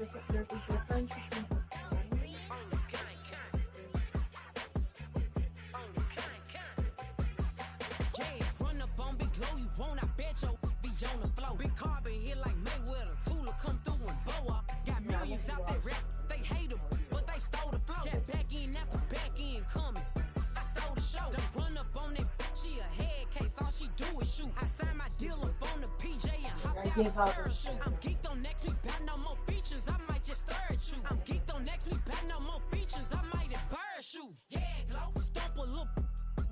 there's a difference between run up on Big Low, you won't, I bet you be on the floor. Big carbon here like Mayweather, Tula come through and blow up. Got millions out there rap, they hate them, but they stole the flow. Yeah, back in after back in coming, I stole the show. Don't run up on that, she a head case, all she do is shoot. I signed my deal up on the PJ and hopped out the parachute. I'm geeked on next week, got no more features, I might just stir at you. I'm geeked on next week, got no more features, I might embarrass you. Yeah, glow, stomp a little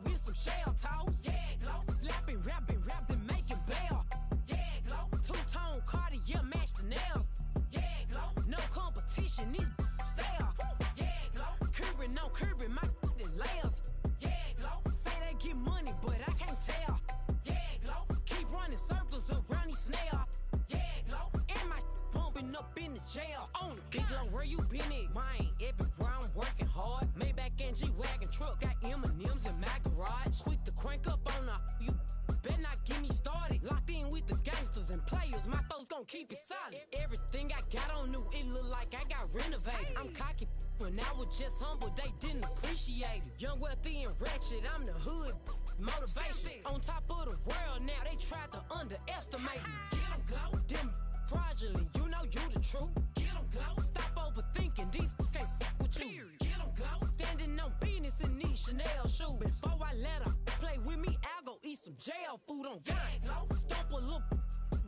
with some shell toes. Yeah, glow, slapping, rapping, making bail. Yeah, glow, two-tone Cartier match the nails. Yeah, glow, no competition, these stale. Yeah, glow, curving, no curving, my layers. Yeah, glow, say they get money, but I can't tell. Yeah, glow, keep running circles around these snails. Yeah, glow, and my bumping up in the jail. On the big low, where you been at? Mine, everywhere I'm working hard. Maybach and G-Wagon truck, got M&M's in my garage. Quick to crank up on her, you better not get me started. Locked in with the gangsters and players, my folks gon' keep it solid. Everything I got on new, it look like I got renovated. I'm cocky, when I was just humble, they didn't appreciate it. Young, wealthy, and ratchet, I'm the hood motivation. On top of the world now, they tried to underestimate me. Get 'em glow, them fraudulent, you know you the truth. Get 'em glow, stop overthinking, these can't with you. Get 'em glow, standing on business in these Chanel shoes. Before I let her play with me, I'll go eat some jail food on God. Glow, stomp a little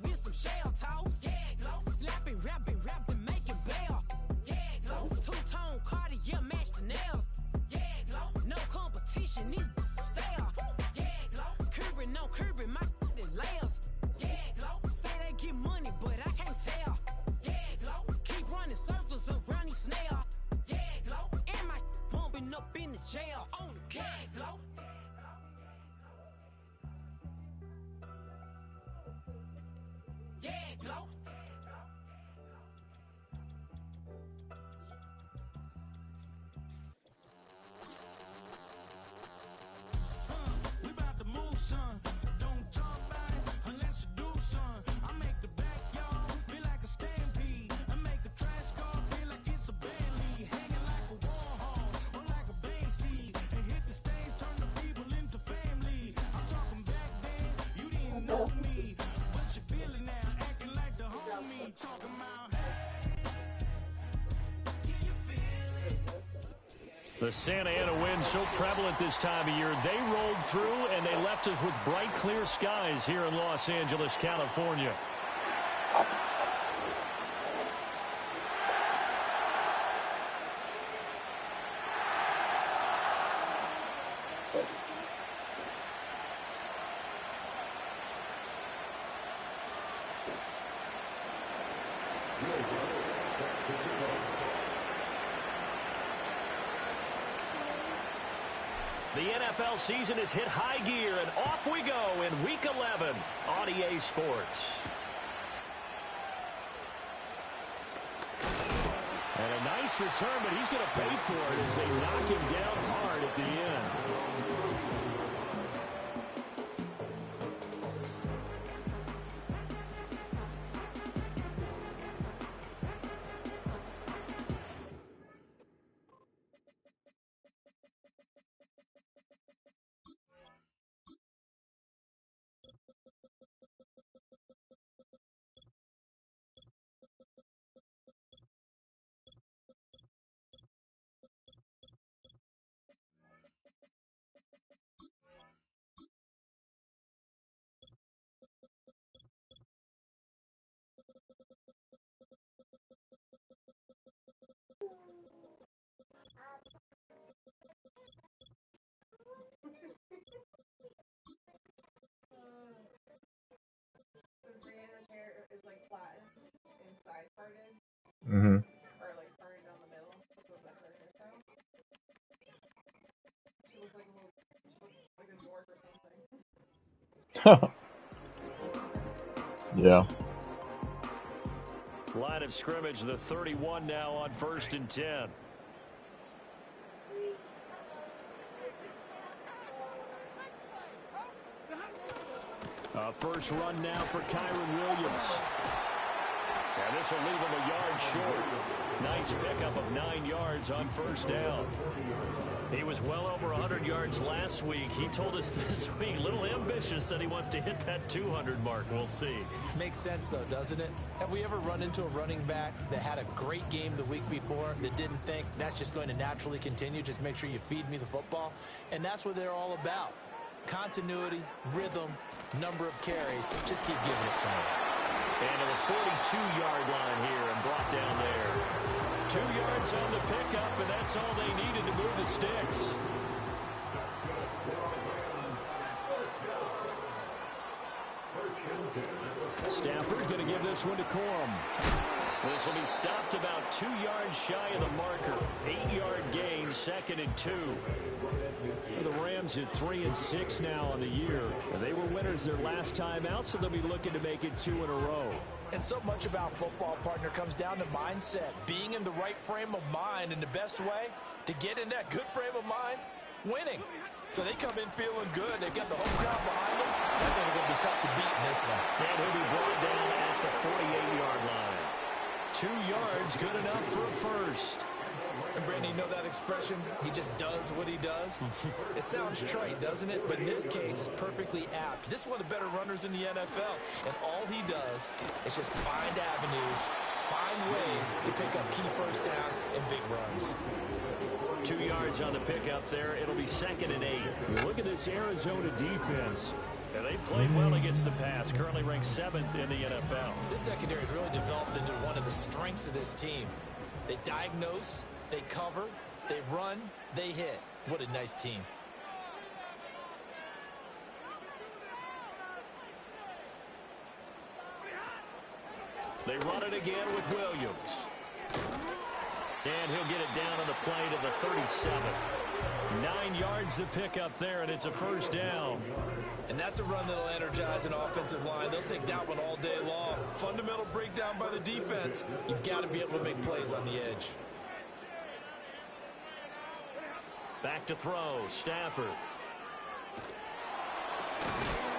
with some shell toes. Yeah, glow, slapping, rapping, making bail. Yeah, glow, two-tone Cartier match the nails. Yeah, glow, no competition, these stale. Yeah, glow, curving, no curving, my layers. Yeah, glow, say they get money, but I can't tell. Yeah, glow, keep running circles around these snails. Yeah, glow, and my bumping up in the jail. On the yeah, glow. Yeah, glow. We about to move, son. Don't talk about it unless you do, son. I make the backyard feel like a stampede. I make a trash car feel like it's a band lead. Hanging like a Warhol or like a Banksy. And hit the stage, turn the people into family. I'm talking back then, you didn't know me. But you feel it now, acting like the homie. Talking about, hey, can you feel it? The Santa Ana wind so prevalent this time of year. They rolled through, and they left us with bright, clear skies here in Los Angeles, California. The NFL season has hit high gear, and off we go in Week 11 on EA Sports. And a nice return, but he's going to pay for it as they knock him down hard at the end. is like flat inside parted. Mm-hmm. Or like parted down the middle. So it's like her hairstyle. She looks like a little, like a dwarf or something. Yeah. Line of scrimmage, the 31 now on 1st and 10. First run now for Kyron Williams. And this will leave him a yard short. Nice pickup of 9 yards on first down. He was well over 100 yards last week. He told us this week, a little ambitious, that he wants to hit that 200 mark. We'll see. Makes sense, though, doesn't it? Have we ever run into a running back that had a great game the week before that didn't think that's just going to naturally continue? Just make sure you feed me the football. And that's what they're all about. Continuity, rhythm, number of carries. Just keep giving it to him. And to the 42-yard line here and brought down there. 2 yards on the pickup, and that's all they needed to move the sticks. Stafford going to give this one to Corum. This will be stopped about 2 yards shy of the marker. 8-yard gain, 2nd and 2. The Rams at 3-6 now on the year. They were winners their last time out, so they'll be looking to make it 2 in a row. And so much about football, partner, comes down to mindset. Being in the right frame of mind, and the best way to get in that good frame of mind, winning. So they come in feeling good. They've got the home crowd behind them. I think it's going to be tough to beat in this one. And he'll be brought down at the 48-yard line. 2 yards, good enough for a first. And Brandon, you know that expression? He just does what he does. It sounds trite, doesn't it? But in this case, it's perfectly apt. This is one of the better runners in the NFL. And all he does is just find avenues, find ways to pick up key first downs and big runs. 2 yards on the pickup there. It'll be 2nd and 8. Look at this Arizona defense. And they played well against the pass. Currently ranked 7th in the NFL. This secondary has really developed into one of the strengths of this team. They diagnose, they cover, they run, they hit. What a nice team. They run it again with Williams. And he'll get it down on the play to the 37. 9 yards to pick up there, and it's a first down. And that's a run that'll energize an offensive line. They'll take that one all day long. Fundamental breakdown by the defense. You've got to be able to make plays on the edge. Back to throw, Stafford.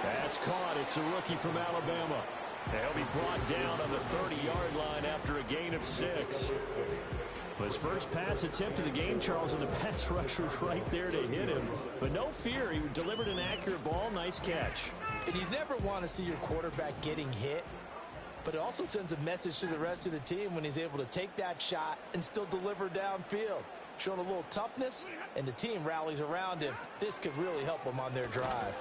That's caught. It's a rookie from Alabama. He'll be brought down on the 30-yard line after a gain of 6. His first pass attempt of the game, Charles, and the pass rush was right there to hit him. But no fear, he delivered an accurate ball. Nice catch. And you never want to see your quarterback getting hit, but it also sends a message to the rest of the team when he's able to take that shot and still deliver downfield. Showing a little toughness, and the team rallies around him. This could really help them on their drive.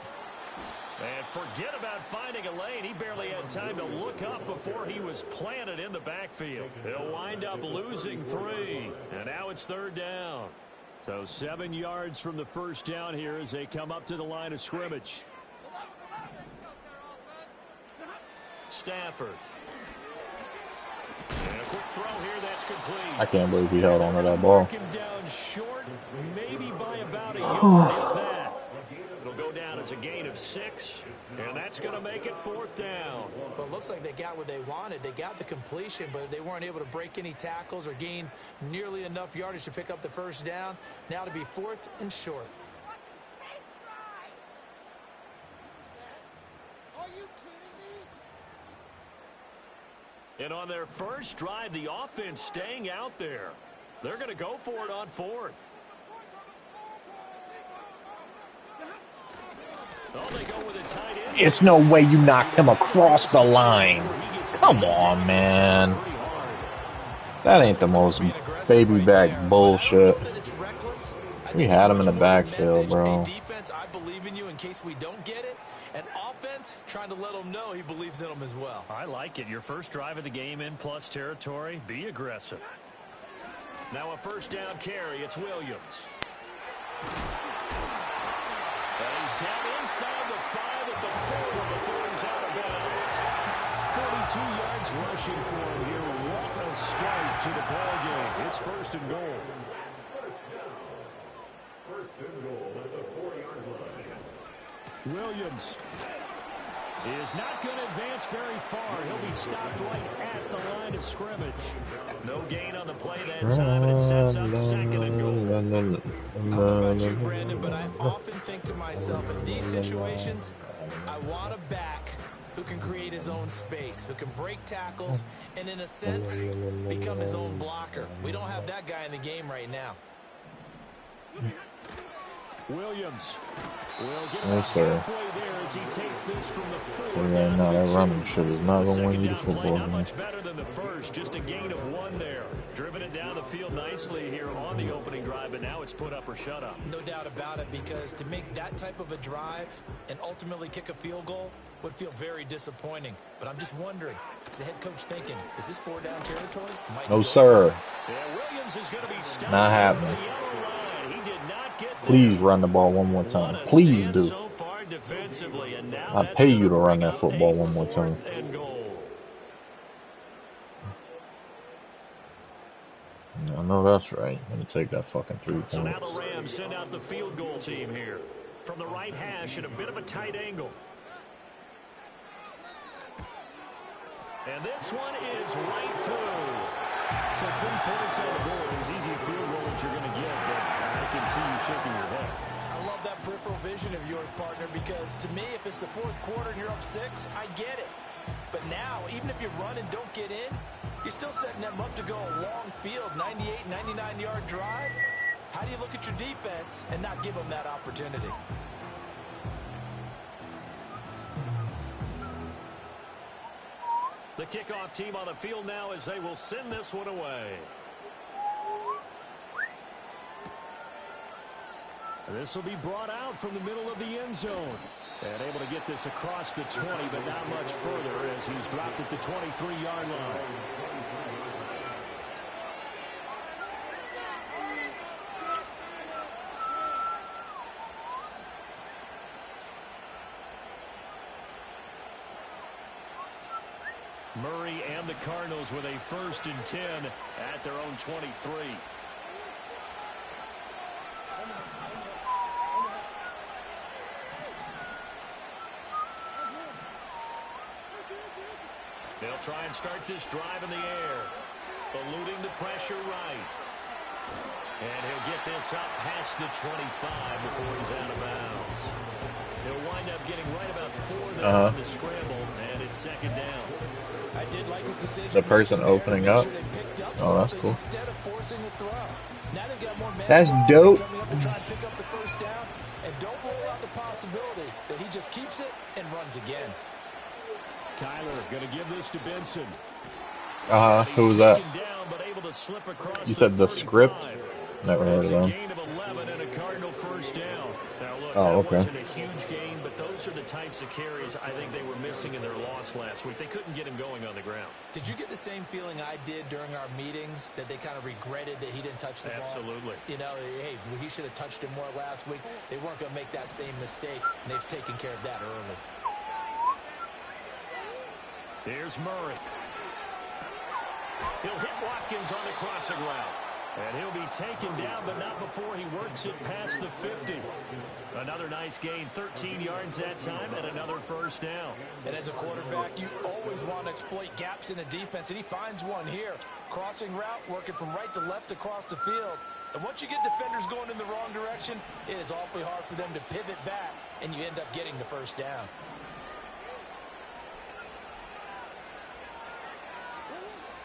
And forget about finding a lane. He barely had time to look up before he was planted in the backfield. He'll wind up losing 3. And now it's 3rd down. So 7 yards from the first down here as they come up to the line of scrimmage. Stafford. And a quick throw here that's complete. I can't believe he held on to that ball. Him down short, maybe by about a yard, if that. It'll go down as a gain of 6, and that's going to make it 4th down. But it looks like they got what they wanted. They got the completion, but they weren't able to break any tackles or gain nearly enough yardage to pick up the first down. Now to be 4th and short. Are you kidding me? And on their first drive, the offense staying out there. They're going to go for it on 4th. Oh, they go with a tight end. It's no way you knocked him across the line. Come on, man. That ain't the most baby back bullshit. We had him in the backfield, bro. Defense, I believe in you in case we don't get it. And offense, trying to let him know he believes in him as well. I like it. Your first drive of the game in plus territory. Be aggressive. Now a first down carry. It's Williams. And he's down inside the 5 at the 4 before he's out of bounds. 42 yards rushing for him here. What a start to the ball game. It's 1st and goal. First and goal at the 4-yard line. Williams is not going to advance very far. He'll be stopped right at the line of scrimmage. No gain on the play that time, and it sets up 2nd and goal. I don't know about you, Brandon, but I often think to myself, in these situations, I want a back who can create his own space, who can break tackles, and in a sense, become his own blocker. We don't have that guy in the game right now. Williams will get Yes, sir. halfway there as he takes this from the 4 So right down now, to that the running 2. shit is not The gonna win second you the down play football not game. much better than the first, just a gain of 1 there. Driven it down the field nicely here on the opening drive, but now it's put up or shut up. No doubt about it, because to make that type of a drive and ultimately kick a field goal would feel very disappointing. But I'm just wondering, is the head coach thinking, is this 4-down territory? No, sir. Yeah, Williams is going to be stopped Not short of happening. the yellow line. He did not get there. Please run the ball one more What time. a Please stand do. so far defensively, and now I that's pay gonna you to run bring that up football a one more time. 4th and goal. I know that's right. Let me take that fucking 3 So now points. the Rams send out the field goal team here. From the right hash at a bit of a tight angle. And this one is right through. So 3 points on the board. As easy a field goal as you're going to get, but I can see you shaking your head. I love that peripheral vision of yours, partner, because to me, if it's the 4th quarter and you're up 6, I get it. But now, even if you run and don't get in, you're still setting them up to go a long field, 98, 99-yard drive. How do you look at your defense and not give them that opportunity? The kickoff team on the field now as they will send this one away. And this will be brought out from the middle of the end zone. And able to get this across the 20, but not much further as he's dropped at the 23-yard line. Murray and the Cardinals with a 1st and 10 at their own 23. They'll try and start this drive in the air. Eluding the pressure right. And he'll get this up past the 25 before he's out of bounds. He'll wind up getting right about 4 there on the scramble, and it's 2nd down. I did like his decision. The person opening up. Oh, that's cool. Instead of forcing the throw. Now they've got more men That's dope. coming up to try and pick up the 1st down, and don't rule out the possibility that he just keeps it and runs again. Kyler going to give this to Benson. Who was that? Down, but able to slip across You said the 35. script? Never heard It's of a them. gain of 11 and a Cardinal 1st down. Now look, Oh, that okay. wasn't a huge gain, but those are the types of carries I think they were missing in their loss last week. They couldn't get him going on the ground. Did you get the same feeling I did during our meetings, that they kind of regretted that he didn't touch the ball? Absolutely. You know, hey, he should have touched it more last week. They weren't going to make that same mistake, and they've taken care of that early. Here's Murray. He'll hit Watkins on the crossing route. And he'll be taken down, but not before he works it past the 50. Another nice gain, 13 yards that time, and another 1st down. And as a quarterback, you always want to exploit gaps in a defense, and he finds one here. Crossing route, working from right to left across the field. And once you get defenders going in the wrong direction, it is awfully hard for them to pivot back, and you end up getting the 1st down.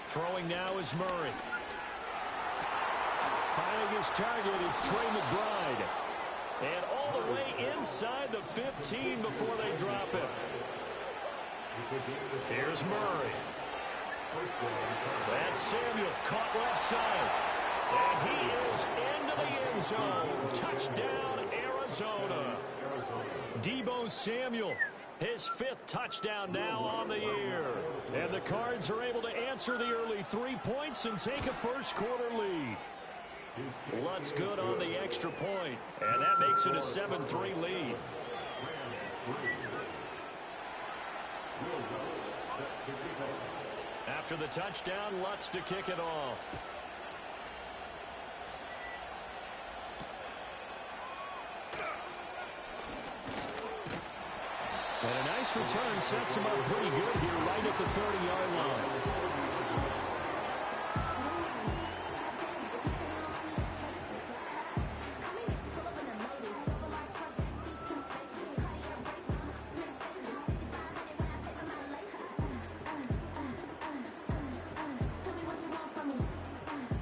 Throwing now is Murray. Finding his target, it's Trey McBride. And all the way inside the 15 before they drop him. Here's Murray. That's Samuel, caught left side. And he is into the end zone. Touchdown, Arizona. Deebo Samuel, his 5th touchdown now on the year. And the Cards are able to answer the early 3 points and take a 1st quarter lead. Lutz good on the extra point, and that makes it a 7-3 lead. After the touchdown, Lutz to kick it off. And a nice return sets him up pretty good here right at the 30-yard line.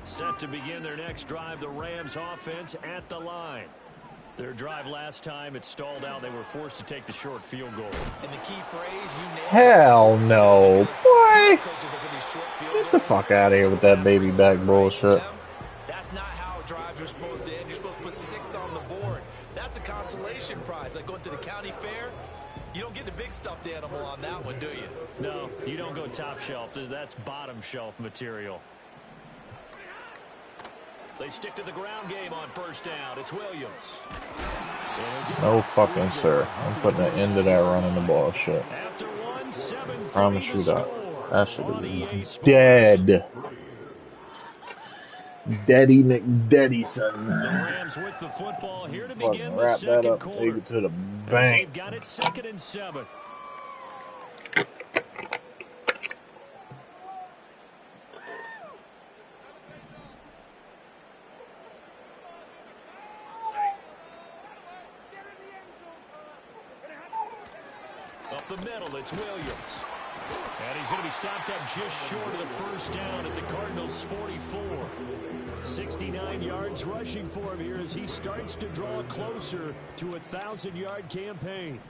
Set to begin their next drive, the Rams offense at the line. Their drive last time, it stalled out. They were forced to take the short field goal. And the key phrase, you nailed Hell it. no. Boy. Coaches look at these short field Get the goals. fuck out of here with that baby back bullshit. That's not how drives are supposed to end. You're supposed to put 6 on the board. That's a consolation prize. Like going to the county fair, you don't get the big stuffed animal on that one, do you? No, you don't go top shelf. That's bottom shelf material. They stick to the ground game on first down. It's Williams. No fucking sir. I'm putting an end to that running the ball shit. After one, 7-3 Promise you that. That shit on EA is Sports. dead. Daddy McDaddyson. The Rams with the football here to begin Fucking the wrap that second up and quarter. take it to the As bank. they've got it 2nd and 7. Up the middle, it's Williams. And he's going to be stopped up just short of the first down at the Cardinals' 44. 69 yards rushing for him here as he starts to draw closer to a 1,000-yard campaign.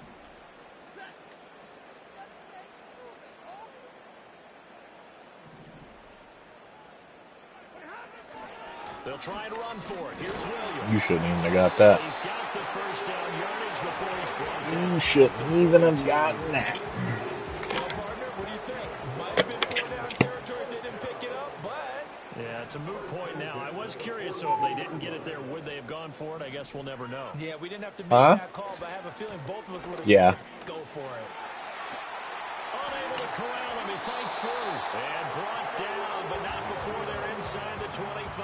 They'll try and run for it. Here's Williams. You shouldn't even have got that. He's got the first down yardage before he's brought down. You shouldn't even have gotten that. Well, partner, what do you think? Might have been 4-down territory if they didn't pick it up, but... Yeah, it's a moot point now. I was curious, so if they didn't get it there, would they have gone for it? I guess we'll never know. Yeah, we didn't have to make that call, but I have a feeling both of us would have said, go for it. Unable to corral him. He fights through. And brought down, but not before they're inside the 25.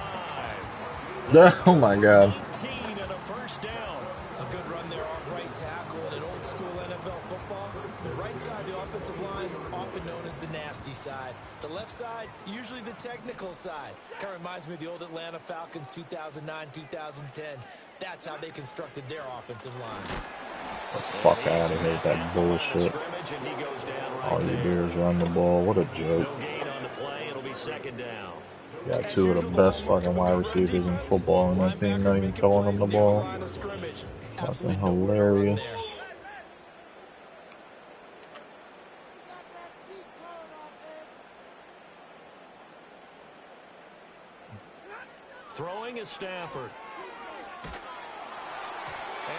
Oh my god. 19 and a first down. A good run there off right tackle in an old school NFL football. The right side of the offensive line, often known as the nasty side. The left side, usually the technical side. Kind of reminds me of the old Atlanta Falcons 2009, 2010. That's how they constructed their offensive line. Get the fuck out of here with that bullshit. All you do is run the ball. What a joke. No gain on the play. It'll be 2nd down. Got 2 of the best fucking wide receivers in football, and that team not even throwing them the ball. Fucking hilarious. Throwing is Stafford.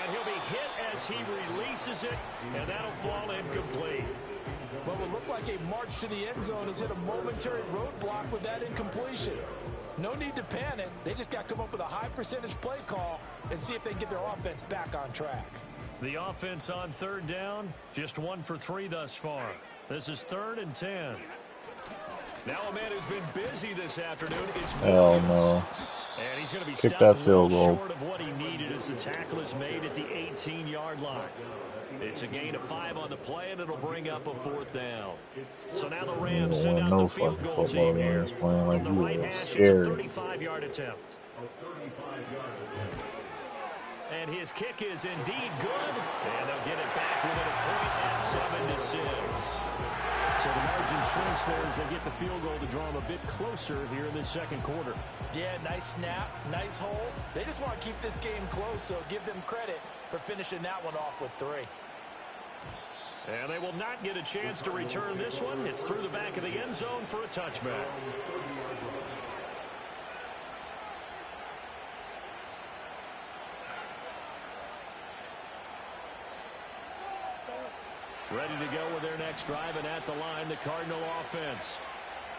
And he'll be hit as he releases it, and that'll fall incomplete. What would look like a march to the end zone has hit a momentary roadblock with that incompletion. No need to panic. They just got to come up with a high percentage play call and see if they can get their offense back on track. The offense on 3rd down, just 1 for 3 thus far. This is 3rd and 10. Now a man who's been busy this afternoon. It's Hell no. And he's going to be Kick stopped that field goal. short of what he needed as the tackle is made at the 18-yard line. It's a gain of 5 on the play, and it'll bring up a 4th down. So now the Rams send out No the field fucking goal football team here. games playing like From the you right are hash, it's a scared. 35-yard attempt. And his kick is indeed good, and they'll get it back within a point at 7-6. So the margin shrinks there as they get the field goal to draw them a bit closer here in this 2nd quarter. Yeah, nice snap, nice hole. They just want to keep this game close, so give them credit for finishing that one off with 3. And they will not get a chance to return this one. It's through the back of the end zone for a touchback. Ready to go with their next drive, and at the line, the Cardinal offense.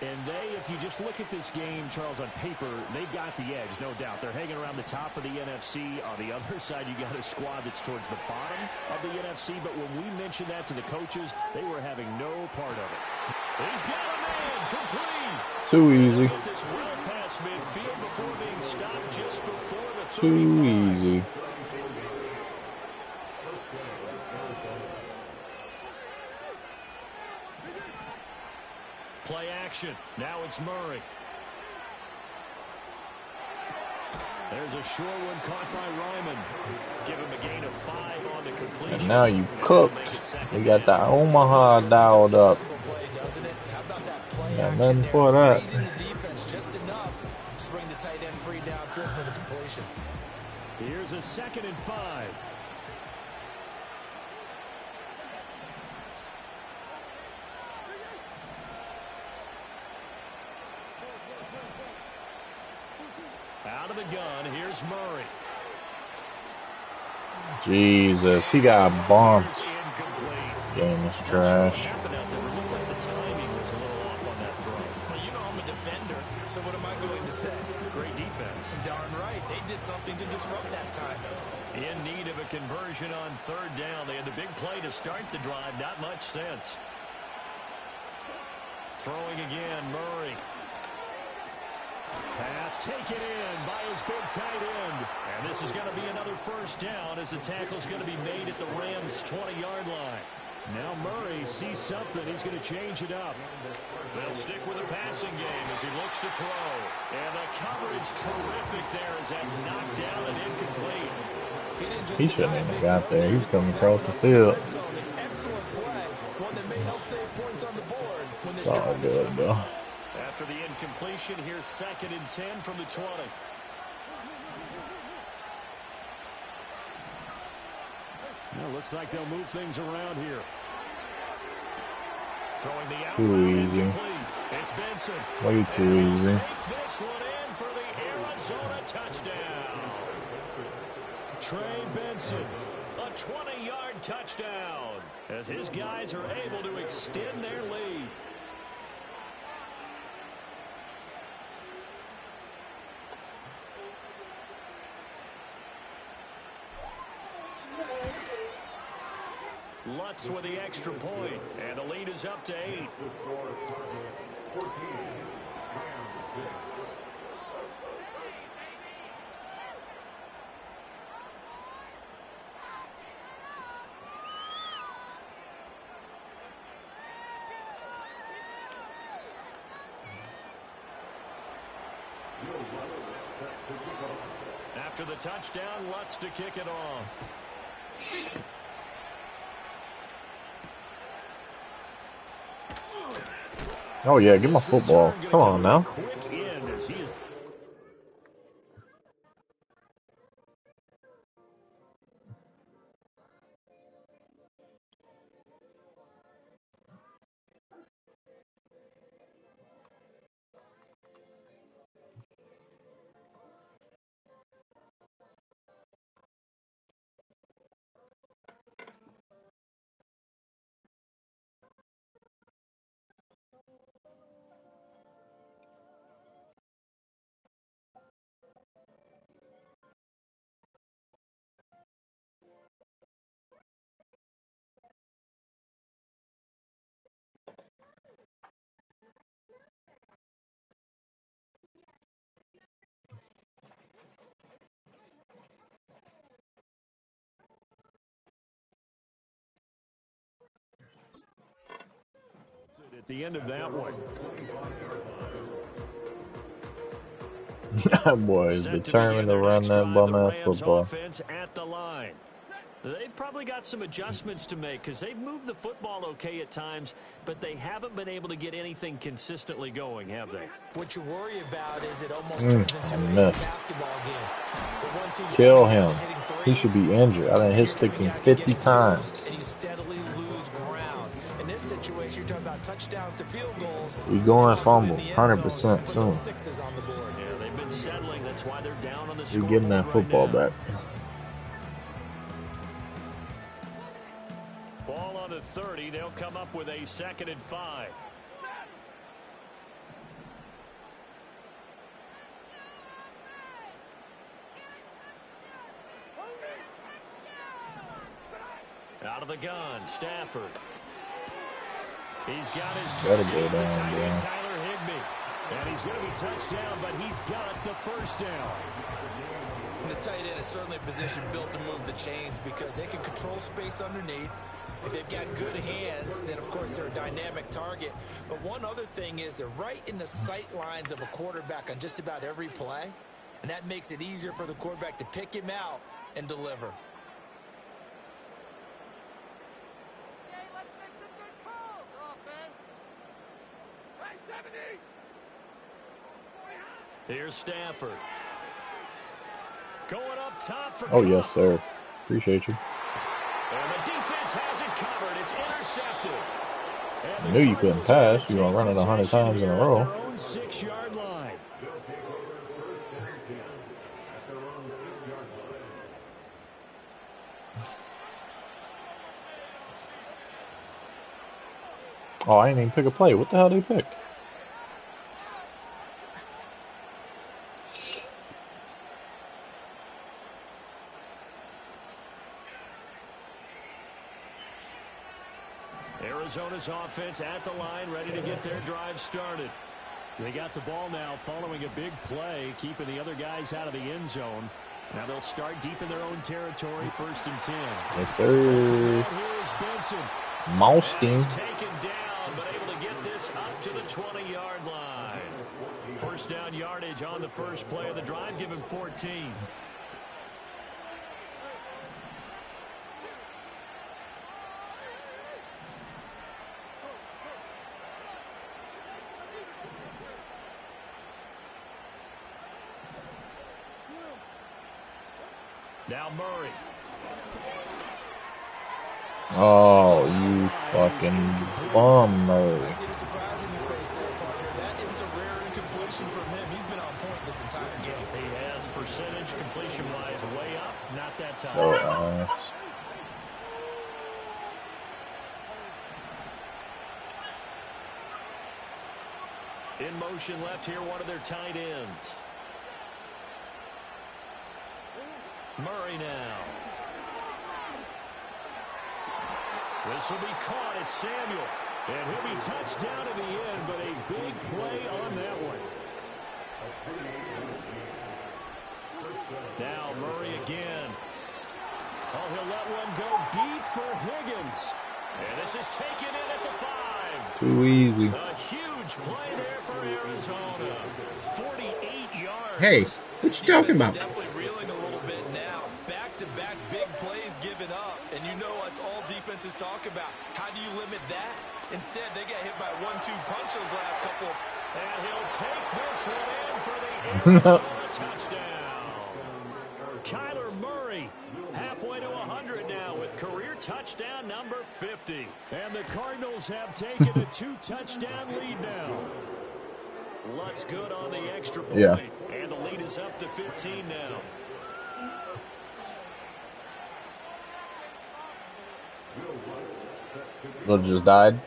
And they, if you just look at this game, Charles, on paper, they've got the edge, no doubt. They're hanging around the top of the NFC. On the other side, you got a squad that's towards the bottom of the NFC. But when we mentioned that to the coaches, they were having no part of it. He's got a man complete. Too easy. This well past midfield before being stopped just before the 35. Too easy. Play action. Now it's Murray. There's a short one caught by Ryman. Give him a gain of 5 on the completion. And now you cooked. You got the Omaha dialed up. Got nothing for that. The defense just enough to bring Here's a 2nd and 5. Out of the gun, here's Murray. Jesus, he got bumped. Game is trash. Well, you know I'm a defender, so what am I going to say? Great defense. Darn right. They did something to disrupt that time. In need of a conversion on 3rd down. They had the big play to start the drive. Not much sense. Throwing again, Murray. Pass taken in by his big tight end. And this is going to be another 1st down as the tackle's going to be made at the Rams' 20-yard line. Now Murray sees something. He's going to change it up. They'll stick with the passing game as he looks to throw. And the coverage terrific there as that's knocked down and incomplete. He shouldn't even got there. He's coming across the field. Excellent play. One that may help save points on the board when this It's all drive is good, over. though. After the incompletion, here's 2nd and 10 from the 20. Well, looks like they'll move things around here. Throwing the out Too easy. It's Benson. Way too easy. Take this one in for the Arizona touchdown. Trey Benson, a 20-yard touchdown as his guys are able to extend their lead. Lutz with the extra point, and the lead is up to 8. After the touchdown, Lutz to kick it off. Oh, yeah, give him a football. Come on now. At the end of that one. That boy is determined to run that bum-ass football. At the line. They've probably got some adjustments to make because they've moved the football okay at times, but they haven't been able to get anything consistently going, have they? What you worry about is it almost turns into a basketball game. Kill him. He should be injured. I done hit stick him 50 times. And you steadily lose ground. In this situation, you're talking about touchdowns to field goals. We going fumble 100% soon. Sixes on the board. Yeah, they've been settling. That's why they're down on the scoreboard. We're getting that football back. Ball on the 30. They'll come up with a 2nd and 5. Out of the gun, Stafford. He's got his target. He's the tight end, Tyler Higbee. And he's going to be touched down, but he's got the 1st down. The tight end is certainly a position built to move the chains because they can control space underneath. If they've got good hands, then, of course, they're a dynamic target. But one other thing is they're right in the sight lines of a quarterback on just about every play, and that makes it easier for the quarterback to pick him out and deliver. Okay, let's make some good calls, offense. Right, 70. Here's Stafford. Going up top for Oh, yes, sir. Appreciate you. And the defense has it covered. It's intercepted. I knew you couldn't pass. You were going to run it 100 times in a row. Their own 6-yard line. Oh, I didn't even pick a play. What the hell did they pick? Arizona's offense at the line, ready to get their drive started. They got the ball now following a big play, keeping the other guys out of the end zone. Now they'll start deep in their own territory, 1st and 10. Yes, sir. Here's Benson. Malskin. Taken down, but able to get this up to the 20-yard line. First down yardage on the first play of the drive. Give him 14. Now Murray. Oh, you fucking bummer. I see the surprise in your face there, partner. That is a rare incompletion from him. He's been on point this entire game. He has percentage completion-wise way up. Not that time. Oh, In motion left here, one of their tight ends. Murray now. This will be caught. It's Samuel. And he'll be touched down in the end, but a big play on that one. Now Murray again. Oh, he'll let one go deep for Higgins. And this is taken in at the 5. too easy. A huge play there for Arizona. 48 yards. Hey, what you talking about? Definitely reeling a little bit now. Back-to-back big plays given up. And you know that's all defenses talk about. How do you limit that? Instead, they got hit by 1-2 punch those last couple. And he'll take this one in for the Arizona touchdown. Kyler Murray halfway to 100 now with career touchdown number 50. And the Cardinals have taken a 2-touchdown lead now. Lutz good on the extra point. Yeah. And the lead is up to 15 now. Lutz just died.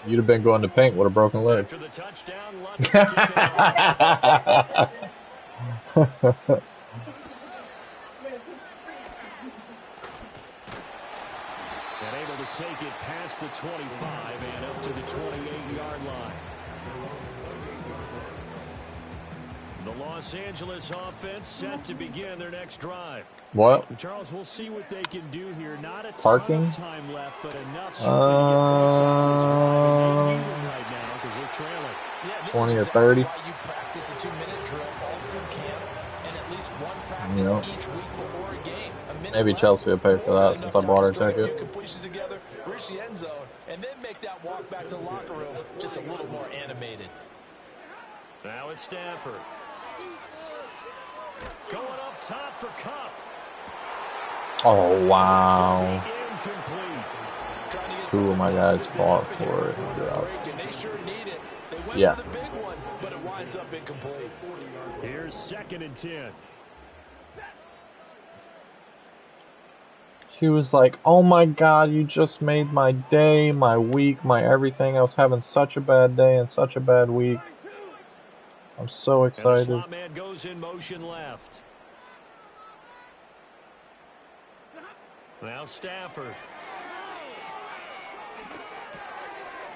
You'd have been going to paint with a broken leg. After the touchdown, Lutz to kick it off. And able to take it past the 25 and up to the 28-yard line. The Los Angeles offense set to begin their next drive. What? Charles, we'll see what they can do here. Not a ton Parking? of time left, but enough to get points on this drive. And they need it right now because they're trailing. Yeah, 20 or 30. Why you practice a 2-minute drill all through camp and at least one practice each week before a game. Maybe Chelsea will pay for that since I bought her ticket. Completions together, reach the end zone, and then make that walk back to the locker room just a little more animated. Now it's Stafford. Going up top for Cup. Oh, wow. Incomplete. Two of my guys fought for it. And they sure need it. They went Yeah. for the big one, but it winds up incomplete. Here's 2nd and 10. She was like, oh my god, you just made my day, my week, my everything. I was having such a bad day and such a bad week. I'm so And the excited. slot man goes in motion left. Now Stafford.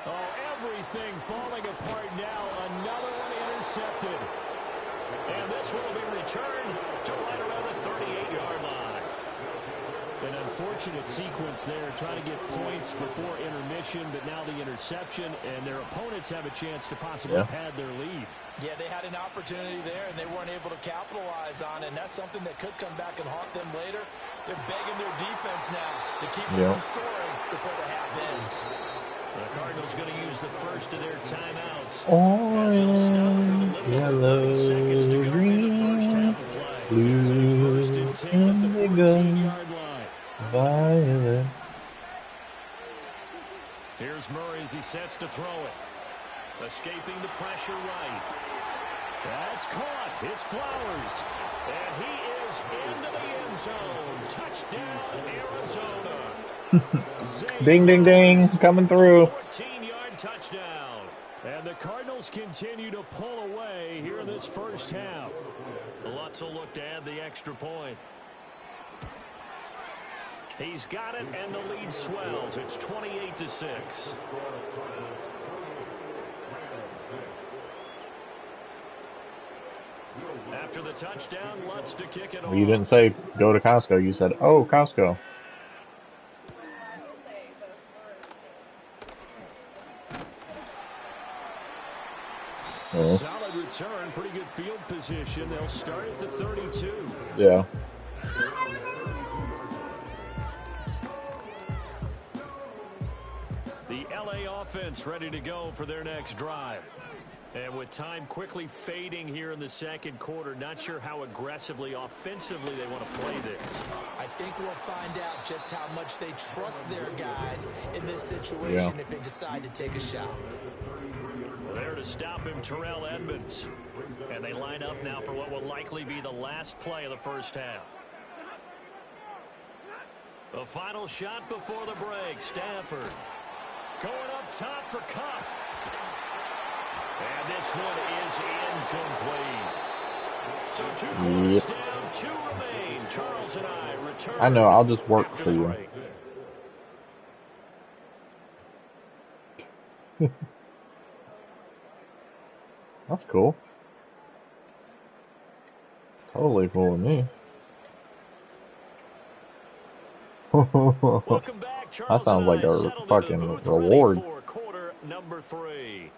Oh, everything falling apart now. Another one intercepted. And this one will be returned to right around the 38-yard line. An unfortunate sequence there, trying to get points before intermission, but now the interception, and their opponents have a chance to possibly pad their lead. Yeah, they had an opportunity there, and they weren't able to capitalize on it, and that's something that could come back and haunt them later. They're begging their defense now to keep them from scoring before the half ends. The Cardinals going to use the first of their timeouts. Orange, yellow, green, blue. Violet. Here's Murray as he sets to throw it. Escaping the pressure right. That's caught. It's Flowers. And he is into the end zone. Touchdown, Arizona. Ding, ding, ding. Coming through. 14-yard touchdown. And the Cardinals continue to pull away here in this first half. Lutz will look to add the extra point. He's got it, and the lead swells. It's 28-6. After the touchdown, Lutz to kick it off. You didn't say go to Costco. You said, oh, Costco. Solid return, pretty good field position. They'll start at the 32. Yeah. The LA offense ready to go for their next drive. And with time quickly fading here in the second quarter, not sure how aggressively, offensively they want to play this. I think we'll find out just how much they trust their guys in this situation if they decide to take a shot. There to stop him, Terrell Edmonds. And they line up now for what will likely be the last play of the first half. The final shot before the break. Stafford going up top for Cup. And this one is incomplete. So 2 quarters down, 2 remain. Charles and I return. I know, I'll just work for you. That's cool. Totally cool with me. Welcome back. That sounds like a fucking reward. For quarter number 3.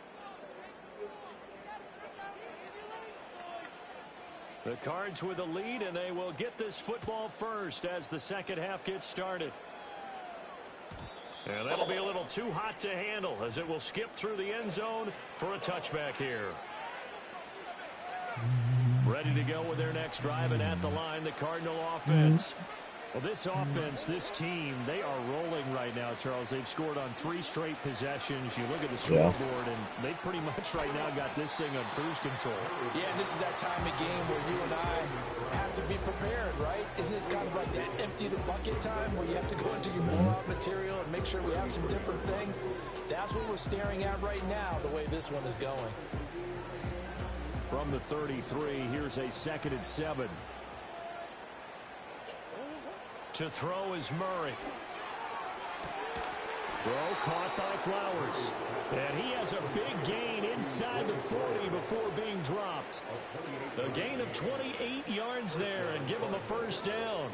The Cards with a lead, and they will get this football first as the second half gets started. And that'll be a little too hot to handle as it will skip through the end zone for a touchback here. Ready to go with their next drive, and at the line, the Cardinal offense. Well, this offense, this team, they are rolling right now, Charles. They've scored on 3 straight possessions. You look at the scoreboard, and they pretty much right now got this thing on cruise control. Yeah, and this is that time of game where you and I have to be prepared, right? Isn't this kind of like that empty the bucket time where you have to go into your blowout material and make sure we have some different things? That's what we're staring at right now, the way this one is going. From the 33, here's a 2nd and 7. To throw is Murray. Throw caught by Flowers. And he has a big gain inside the 40 before being dropped. A gain of 28 yards there and give him a first down.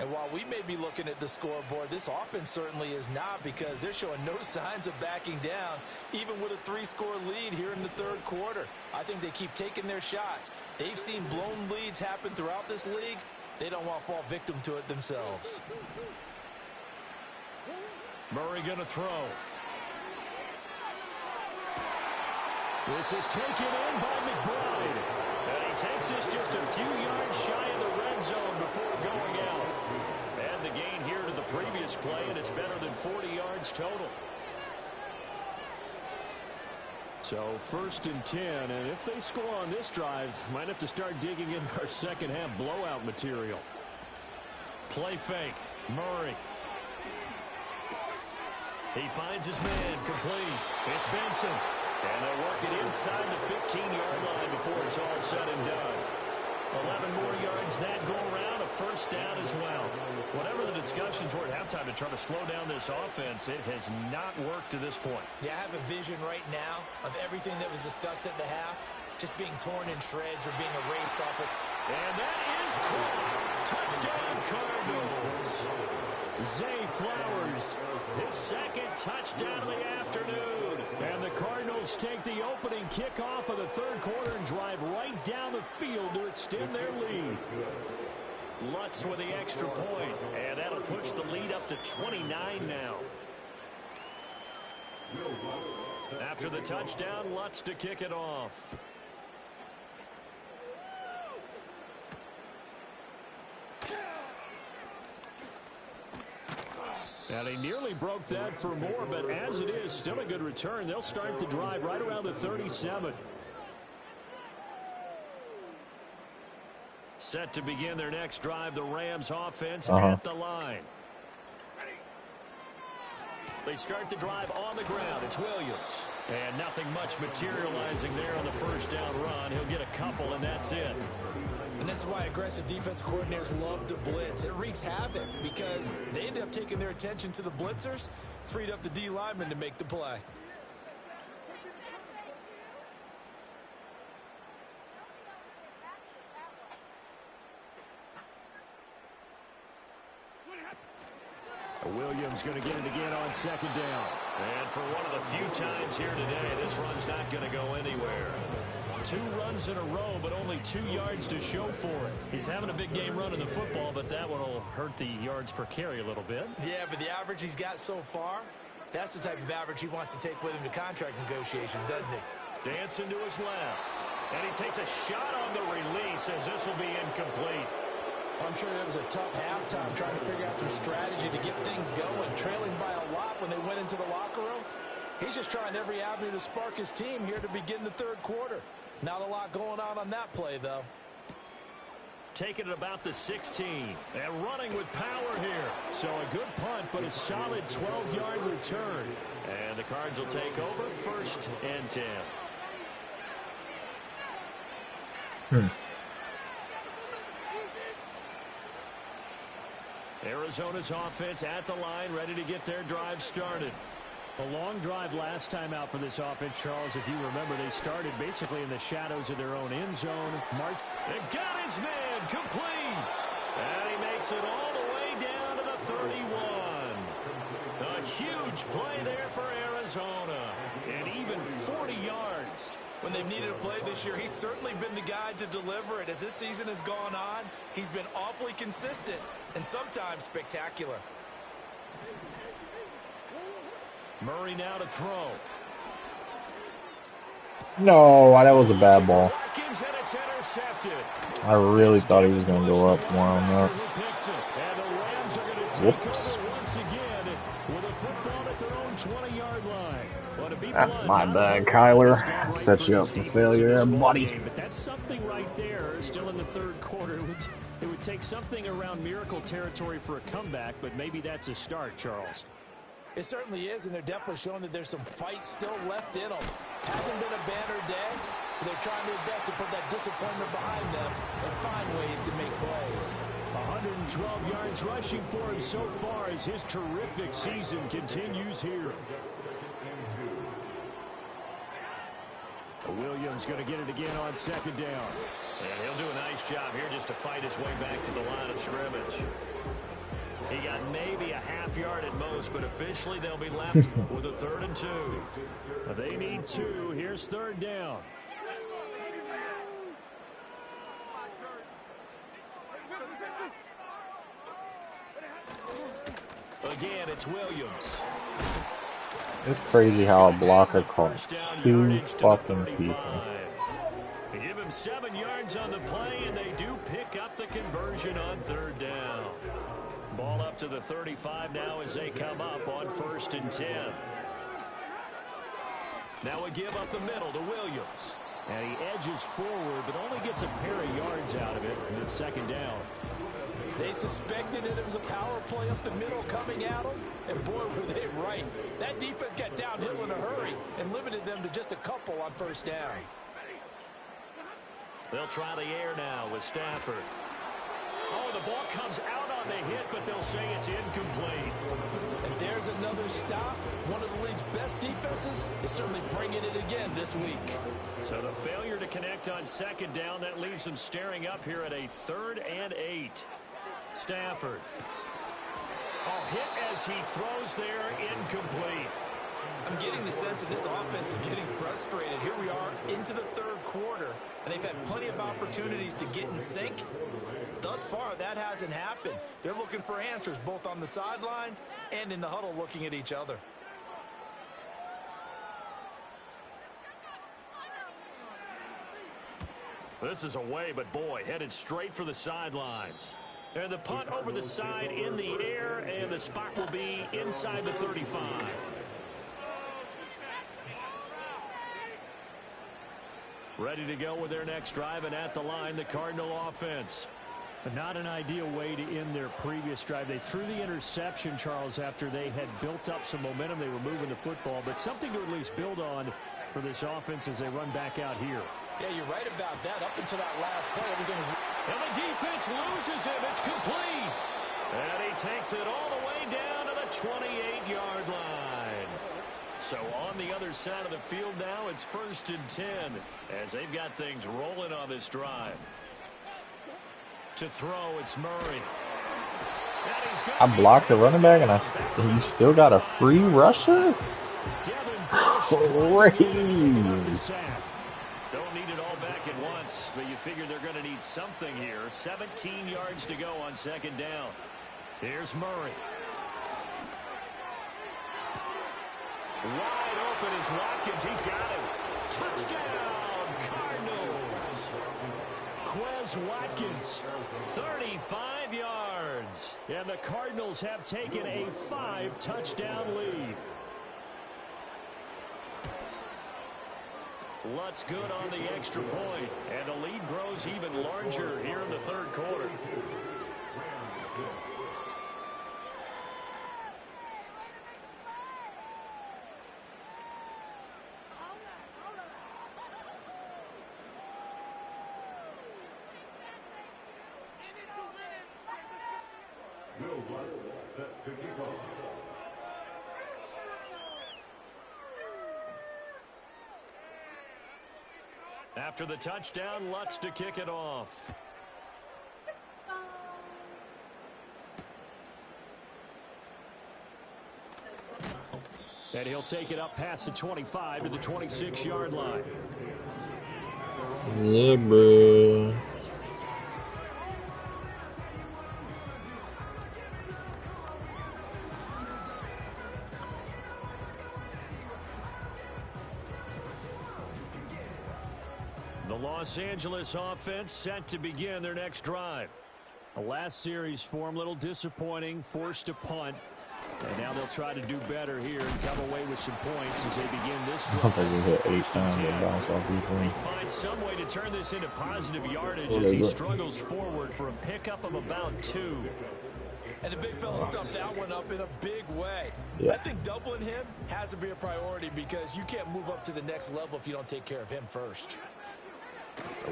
And while we may be looking at the scoreboard, this offense certainly is not, because they're showing no signs of backing down, even with a 3-score lead here in the third quarter. I think they keep taking their shots. They've seen blown leads happen throughout this league. They don't want to fall victim to it themselves. Murray going to throw. This is taken in by McBride. And he takes this just a few yards shy of the red zone before going out. And the gain here to the previous play, and it's better than 40 yards total. So 1st and 10, and if they score on this drive, might have to start digging in our second half blowout material. Play fake, Murray. He finds his man, complete. It's Benson. And they'll work it inside the 15-yard line before it's all said and done. 11 more yards that go around, a first down as well. Whatever the discussions were at halftime to try to slow down this offense, it has not worked to this point. Yeah, I have a vision right now of everything that was discussed at the half just being torn in shreds or being erased off it. And that is caught. Touchdown, Cardinals. Zay Flowers, his 2nd touchdown of the afternoon. And the Cardinals take the opening kickoff of the third quarter and drive right down the field to extend their lead. Lutz with the extra point, and that'll push the lead up to 29 now. After the touchdown, Lutz to kick it off. And he nearly broke that for more, but as it is, still a good return. They'll start the drive right around the 37. Set to begin their next drive, the Rams offense at the line. They start the drive on the ground. It's Williams. And nothing much materializing there on the first down run. He'll get a couple, and that's it. And this is why aggressive defense coordinators love to blitz. It wreaks havoc because they end up taking their attention to the blitzers, freed up the D lineman to make the play. Williams going to get it again on second down. And for one of the few times here today, this run's not going to go anywhere. 2 runs in a row, but only 2 yards to show for it. He's having a big game running the football, but that one will hurt the yards per carry a little bit. Yeah, but the average he's got so far, that's the type of average he wants to take with him to contract negotiations, doesn't he? Dancing to his left. And he takes a shot on the release as this will be incomplete. I'm sure it was a tough halftime trying to figure out some strategy to get things going, trailing by a lot when they went into the locker room. He's just trying every avenue to spark his team here to begin the third quarter. Not a lot going on that play, though. Taking it about the 16 and running with power here. So a good punt, but a solid 12-yard return. And the Cards will take over 1st and 10. Arizona's offense at the line, ready to get their drive started. A long drive last time out for this offense, Charles. If you remember, they started basically in the shadows of their own end zone. March and got his man complete. And he makes it all the way down to the 31. A huge play there for Arizona. And even 40 yards. When they've needed a play this year, he's certainly been the guy to deliver it. As this season has gone on, he's been awfully consistent and sometimes spectacular. Murray now to throw. No, that was a bad ball. And it's intercepted. I really thought he was going to go up more on that. And the Rams are going to take over once again with a football at their own 20-yard line. That's my bad, Kyler. Set you up for failure there, buddy. But that's something right there. Still in the third quarter. It would take something around miracle territory for a comeback, but maybe that's a start, Charles. It certainly is, and they're definitely showing that there's some fight still left in them. Hasn't been a banner day, but they're trying their best to put that disappointment behind them and find ways to make plays. 112 yards rushing for him so far as his terrific season continues here. Williams going to get it again on second down. And he'll do a nice job here just to fight his way back to the line of scrimmage. He got maybe a half yard at most, but officially they'll be left with a 3rd and 2. They need 2. Here's 3rd down. Again, it's Williams. It's crazy how a blocker caught 2 fucking people. They give him 7 yards on the play, and they do pick up the conversion on 3rd down. Ball up to the 35 now as they come up on 1st and 10. Now a give up the middle to Williams. And he edges forward, but only gets a pair of yards out of it, and it's 2nd down. They suspected that it was a power play up the middle coming at them, and boy, were they right. That defense got downhill in a hurry and limited them to just a couple on 1st down. They'll try the air now with Stafford. Oh, the ball comes out on the hit, but they'll say it's incomplete. And there's another stop. One of the league's best defenses is certainly bringing it again this week. So the failure to connect on 2nd down, that leaves them staring up here at a 3rd and 8. Stafford. Oh, hit as he throws there, incomplete. I'm getting the sense that this offense is getting frustrated. Here we are into the 3rd quarter, and they've had plenty of opportunities to get in sync. Thus far, that hasn't happened. They're looking for answers both on the sidelines and in the huddle looking at each other. This is away, but boy, headed straight for the sidelines. And the punt over the side in the air, and the spot will be inside the 35. Ready to go with their next drive, and at the line, the Cardinal offense. Not an ideal way to end their previous drive. They threw the interception, Charles, after they had built up some momentum. They were moving the football, but something to at least build on for this offense as they run back out here. Yeah, you're right about that. Up until that last play, and the defense loses him. It's complete. And he takes it all the way down to the 28-yard line. So on the other side of the field now, it's 1st and 10 as they've got things rolling on this drive. To throw, it's Murray. I blocked the running back, and you still got a free rusher? Crazy. Don't need it all back at once, but you figure they're going to need something here. 17 yards to go on 2nd down. Here's Murray. Wide open is Watkins. He's got him. Touchdown, Cardinals. Quez Watkins. 35 yards. And the Cardinals have taken a 5-touchdown lead. Lutz good on the extra point, and the lead grows even larger here in the 3rd quarter. Set to kick off. After the touchdown, Lutz to kick it off. And he'll take it up past the 25 to the 26-yard line. Yeah, bro. The Los Angeles offense set to begin their next drive. The last series for them, a little disappointing, forced to punt. And now they'll try to do better here and come away with some points as they begin this drive. I think we hit 8 times and bounce off these He things. finds some way to turn this into positive yardage as he struggles forward for a pickup of about 2. And the big fella stumped that one up in a big way. Yeah. I think doubling him has to be a priority because you can't move up to the next level if you don't take care of him first.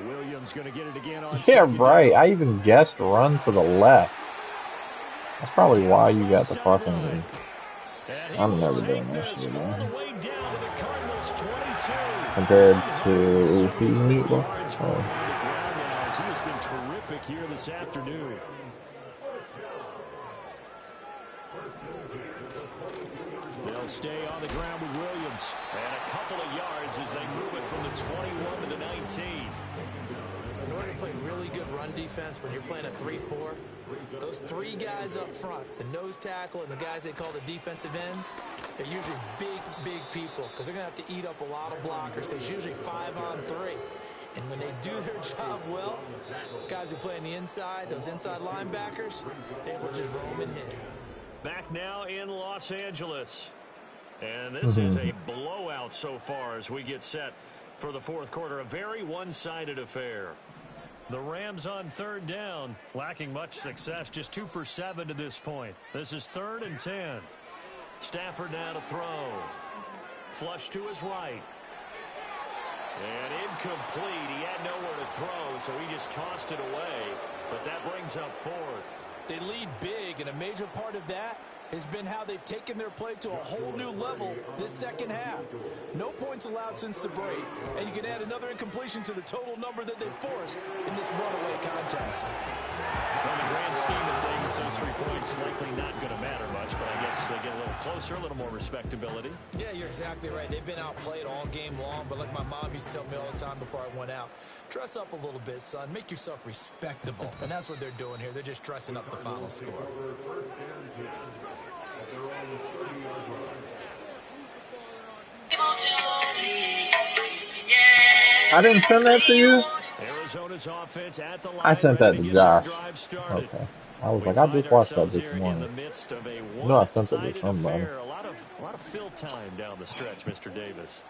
Williams going to get it again on. Yeah, right. I even guessed run to the left. That's probably why you got the fucking. I'm never doing that shit, man. Compared to who's Meatball? Oh. He has been terrific here this afternoon. They'll stay on the ground with Williams. And a couple of yards as they move it from the 21 to the 19. In order to play really good run defense when you're playing a 3-4, those 3 guys up front, the nose tackle and the guys they call the defensive ends, they're usually big people because they're going to have to eat up a lot of blockers because usually 5 on 3. And when they do their job well, guys who play on the inside, those inside linebackers, they will just roam and hit. Back now in Los Angeles. And this is a blowout so far as we get set for the 4th quarter. A very one-sided affair. The Rams on 3rd down, lacking much success, just 2 for 7 to this point. This is 3rd and 10. Stafford now to throw. Flush to his right. And incomplete. He had nowhere to throw, so he just tossed it away. But that brings up 4th. They lead big, and a major part of that has been how they've taken their play to a whole new level this second half. No points allowed since the break, and you can add another incompletion to the total number that they've forced in this runaway contest. Well, in the grand scheme of things, those 3 points likely not going to matter much, but I guess they get a little closer, a little more respectability. Yeah, you're exactly right. They've been outplayed all game long, but like my mom used to tell me all the time before I went out, dress up a little bit, son. Make yourself respectable. And that's what they're doing here. They're just dressing up the final score. I didn't send that to you? Arizona's offense at the line. I sent that to Josh. Okay. I was like, I just watched that this morning. No, I sent it to somebody. A lot of fill time down the stretch, Mr. Davis.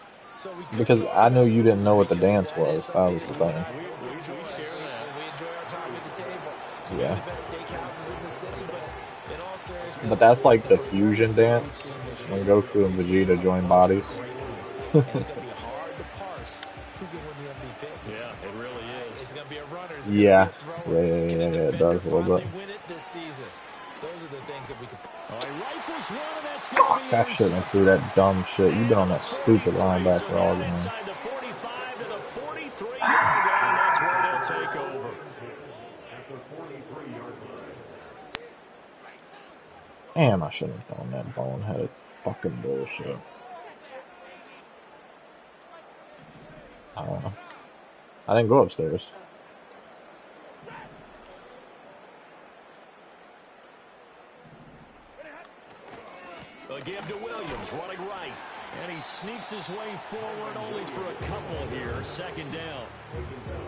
Because I knew you didn't know what the dance was. That was the thing. We share that. We enjoy our time at the table. Yeah. The best steakhouses in the city, but in all seriousness, But that's like the fusion dance when Goku and Vegeta join bodies. It's going to be hard to parse who's going to win the MVP. Yeah, it really is. It's going to be a runner. Yeah, it does a little bit. Win it this season. Those are the things that we can. I shouldn't have threw that dumb shit. You've been on that stupid linebacker all game. Inside the 45 to the 43-yard line. That's where they'll take over. Damn, I shouldn't have thrown that boneheaded fucking bullshit. I don't know. I didn't go upstairs. A give to Williams, running right. And he sneaks his way forward only for a couple here. Second down.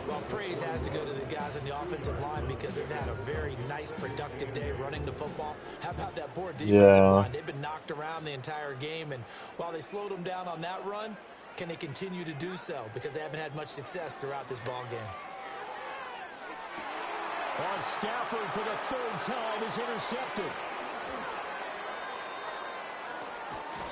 Well, praise has to go to the guys on the offensive line because they've had a very nice, productive day running the football. How about that poor defensive line? They've been knocked around the entire game, and while they slowed them down on that run, can they continue to do so? Because they haven't had much success throughout this ball game. On Stafford for the third time is intercepted.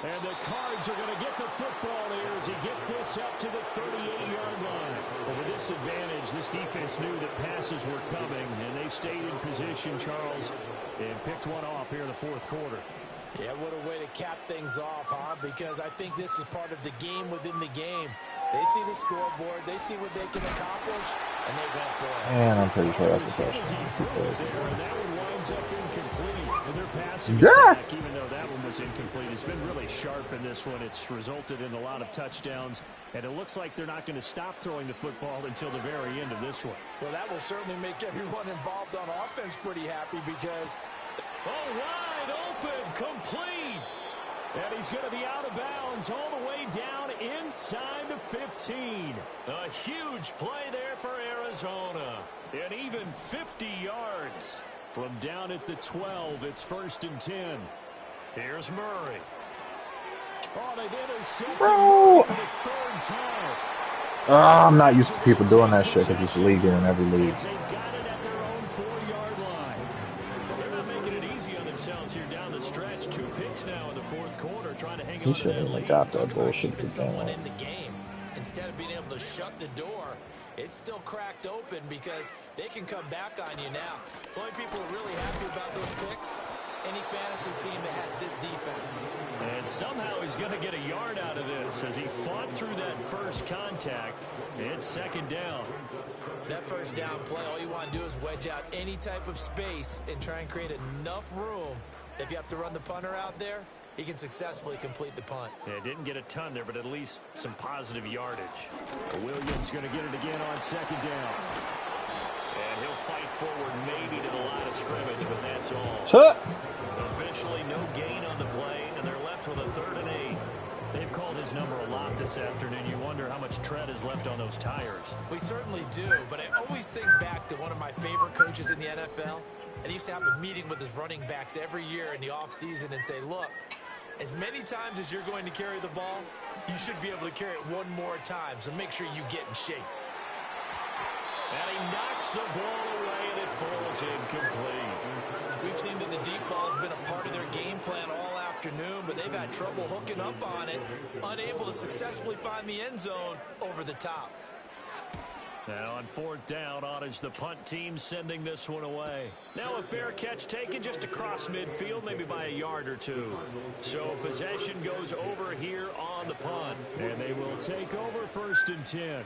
And the Cards are going to get the football here as he gets this up to the 38-yard line. But with this advantage, this defense knew that passes were coming, and they stayed in position, Charles, and picked one off here in the fourth quarter. Yeah, what a way to cap things off, huh? Because I think this is part of the game within the game. They see the scoreboard, they see what they can accomplish, and they went for it. And I'm pretty sure that's the And that one winds up incomplete. And their passing Yeah. attack, even though that one was incomplete, has been really sharp in this one. It's resulted in a lot of touchdowns, and it looks like they're not going to stop throwing the football until the very end of this one. Well, that will certainly make everyone involved on offense pretty happy because... Oh, wide open, complete. And he's going to be out of bounds all the way down inside the 15. A huge play there for Arizona. And even 50 yards from down at the 12. It's 1st and 10. Here's Murray. Oh, they've intercepted Murray for the third time. I'm not used to people doing that shit because it's legal in every league. They've got it at their own 4-yard line. They're not making it easy on themselves here down the stretch. 2 picks now in the fourth quarter, trying to hang on He to shouldn't that have lead. got that bullshit to Someone begin in with. the game. Instead of being able to shut the door, it's still cracked open because they can come back on you now. The only people who are really happy about those picks, any fantasy team that has this defense. And somehow he's going to get a yard out of this as he fought through that first contact. It's second down. That first down play, all you want to do is wedge out any type of space and try and create enough room. If you have to run the punter out there, he can successfully complete the punt. Yeah, didn't get a ton there, but at least some positive yardage. Williams going to get it again on second down. And he'll fight forward maybe to the line of scrimmage, but that's all. Officially no gain on the play, and they're left with a 3rd and 8. They've called his number a lot this afternoon. You wonder how much tread is left on those tires. We certainly do, but I always think back to one of my favorite coaches in the NFL, and he used to have a meeting with his running backs every year in the offseason and say, look, as many times as you're going to carry the ball, you should be able to carry it one more time, so make sure you get in shape. And he knocks the ball away, and it falls incomplete. We've seen that the deep ball has been a part of their game plan all afternoon, but they've had trouble hooking up on it, unable to successfully find the end zone over the top. Now on 4th down, Ottage, the punt team sending this one away. Now a fair catch taken just across midfield, maybe by a yard or 2. So possession goes over here on the punt. And they will take over 1st and 10.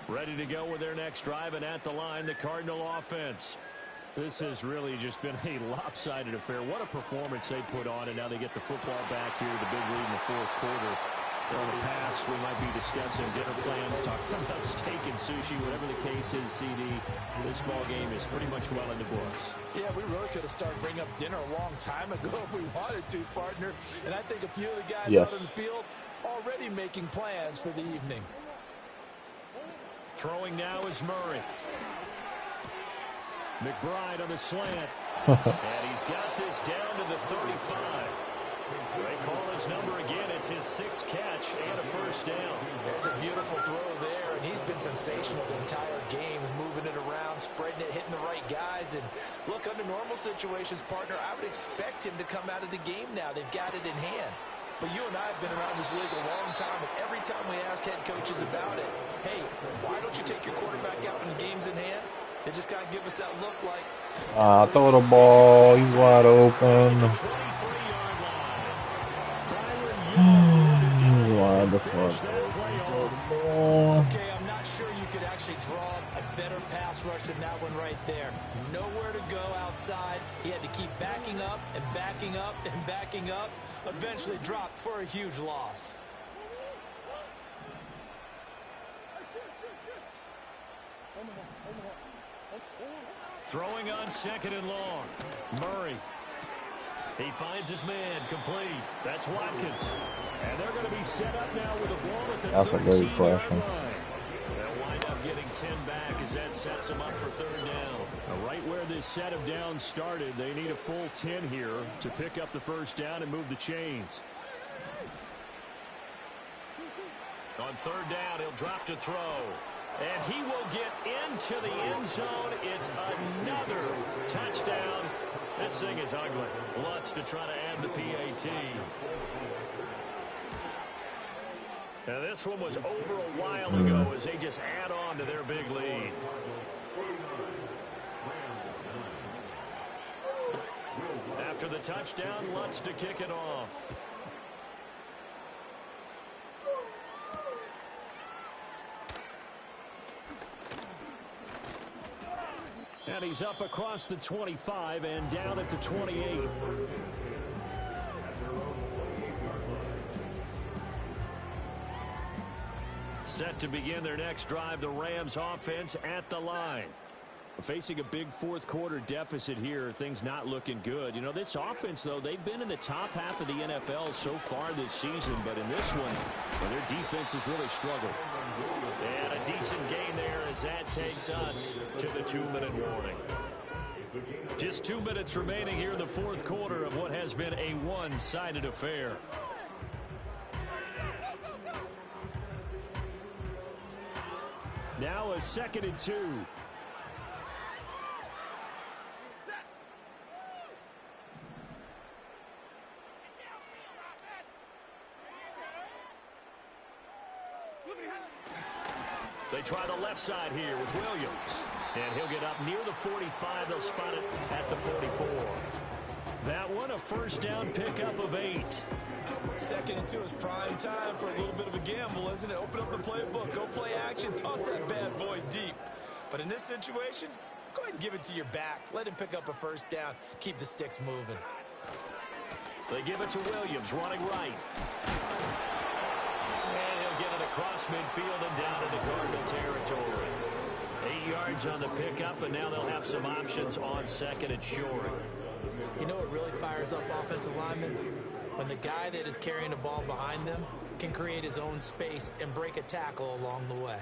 Ready to go with their next drive, and at the line, the Cardinal offense. This has really just been a lopsided affair. What a performance they put on, and now they get the football back here with a big lead in the fourth quarter. On the pass, we might be discussing dinner plans, talking about steak and sushi, whatever the case is, CD. This ball game is pretty much well in the books. Yeah, we really could have started bringing up dinner a long time ago if we wanted to, partner. And I think a few of the guys out on the field already making plans for the evening. Throwing now is Murray. McBride on the slant. And he's got this down to the 35. They call his number again. It's his 6th catch and a first down. There's a beautiful throw there, and he's been sensational the entire game, moving it around, spreading it, hitting the right guys. And look, under normal situations, partner, I would expect him to come out of the game now. They've got it in hand. But you and I have been around this league a long time, and every time we ask head coaches about it, hey, why don't you take your quarterback out when the game's in hand? They just kind of give us that look like... throw the ball. He's wide open. He's wide the fuck. Okay, I'm not sure you could actually draw a better pass rush than that one right there. Nowhere to go outside. He had to keep backing up and backing up and backing up. Eventually dropped for a huge loss. Throwing on 2nd and long. Murray. He finds his man complete. That's Watkins. And they're going to be set up now with a ball at the 13-yard line. They'll wind up getting 10 back as that sets them up for 3rd down. Now, right where this set of downs started, they need a full 10 here to pick up the first down and move the chains. On 3rd down, he'll drop to throw. And he will get into the end zone. It's another touchdown. This thing is ugly. Lutz to try to add the PAT. Now this one was over a while ago as they just add on to their big lead. After the touchdown, Lutz to kick it off. And he's up across the 25 and down at the 28. Set to begin their next drive, the Rams offense at the line. Facing a big 4th quarter deficit here, things not looking good. You know, this offense, though, they've been in the top half of the NFL so far this season, but in this one, well, their defense has really struggled. And a decent gain there as that takes us to the 2-minute warning. Just 2 minutes remaining here in the 4th quarter of what has been a one-sided affair. Now a 2nd and 2. They try the left side here with Williams. And he'll get up near the 45. They'll spot it at the 44. That one, a first down pickup of 8. 2nd and 2 is prime time for a little bit of a gamble, isn't it? Open up the playbook, go play action, toss that bad boy deep. But in this situation, go ahead and give it to your back. Let him pick up a first down. Keep the sticks moving. They give it to Williams, running right. And he'll get it across midfield and down into Cardinal territory. 8 yards on the pickup, and now they'll have some options on 2nd and short. You know what really fires up offensive linemen? When the guy that is carrying the ball behind them can create his own space and break a tackle along the way.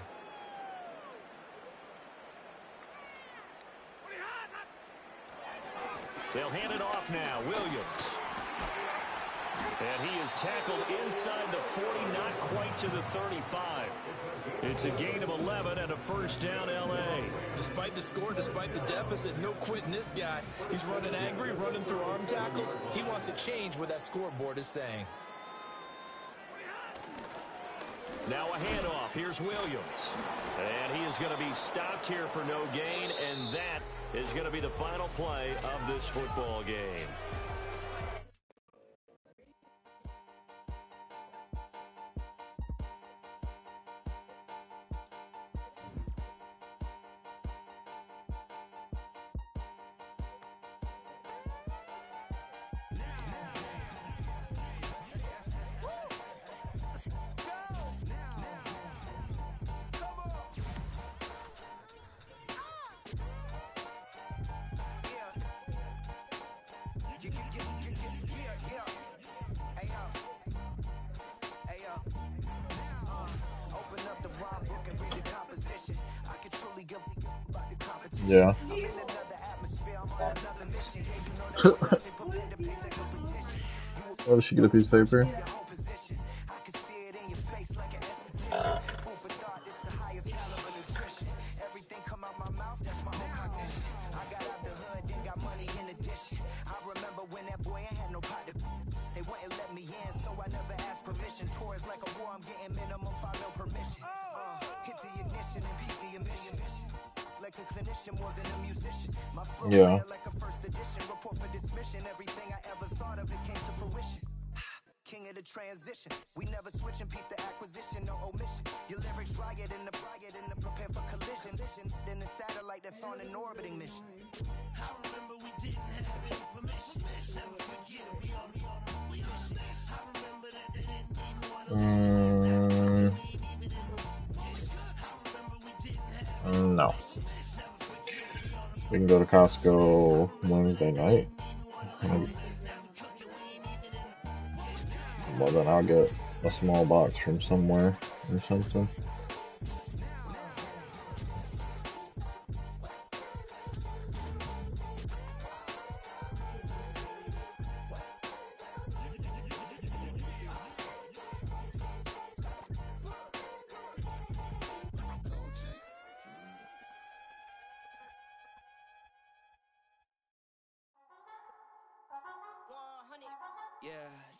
They'll hand it off now. Williams. And he is tackled inside the 40, not quite to the 35. It's a gain of 11 and a first down, L.A. Despite the score, despite the deficit, no quitting this guy. He's running angry, running through arm tackles. He wants to change what that scoreboard is saying. Now a handoff. Here's Williams. And he is going to be stopped here for no gain, and that is going to be the final play of this football game. Yeah. Oh, did she get a piece of paper? Yeah. King of the transition. We never switch and peep the acquisition, no omission. Your lyrics dry it in the prepare for collision. Then the satellite that's on an orbiting mission. I remember we didn't have any permission. Never forget we on mission. I remember that they didn't even want to listen. No. We can go to Costco Wednesday night. Well, then I'll get a small box from somewhere or something. Yeah,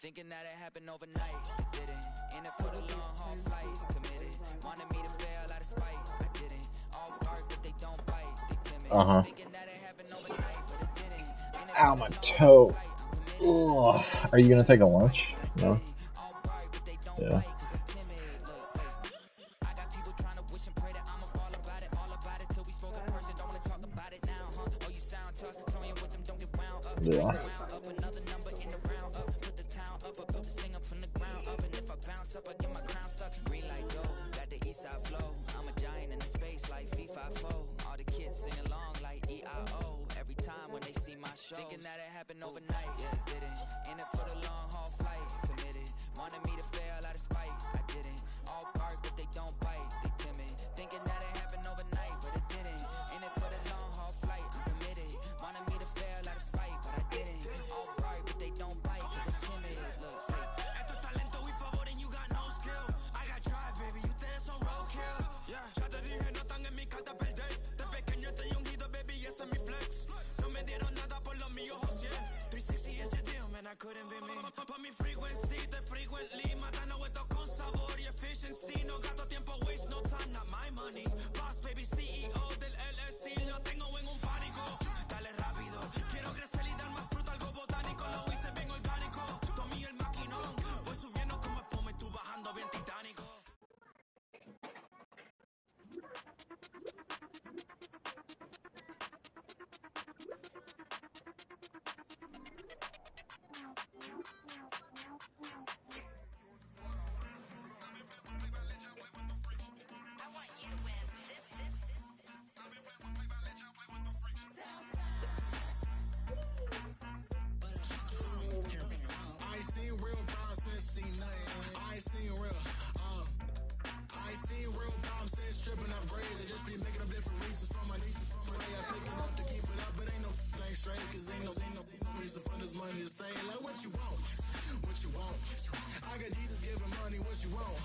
thinking that it happened overnight, it didn't. In it for the long haul flight, committed. Wanted me to fail out of spite, I didn't. All bark but they don't bite, they timid. Thinking that it happened overnight, but it didn't. Ow, my toe. Ugh. Are you gonna take a lunch? No. Yeah. Yeah. Up, I get my crown stuck. Green light go, got the east side flow. I'm a giant in the space like FIFA 4. All the kids sing along like EIO. Every time when they see my show, thinking that it happened overnight, yeah, didn't. In it for the long haul flight, committed. Wanted me to fail out of spite, I didn't. All bark but they don't bite, they timid. Thinking that it happened overnight, but it didn't. In it for the long haul flight, I'm committed. Wanted me to fail out of spite, but I didn't. All bark but they don't bite, cause I'm timid. Look, I couldn't be me. Pa' mi frequency, te frequently matando esto con sabor y efficiency. No gasto tiempo, waste no time, not my money. Boss baby, CEO del LLC, lo tengo en un pánico. Dale rápido, quiero crecer y dar más fruta, algo botánico. Lo hice bien orgánico. Tomé el maquinón, voy subiendo como espuma y tú bajando bien titánico. Stripping off grades, I just be making up different reasons for my nieces. For my day, I pick enough to keep it up, but ain't no thing straight, cause ain't no reason for this money to stay. Like, what you want? What you want? I got Jesus giving money, what you want?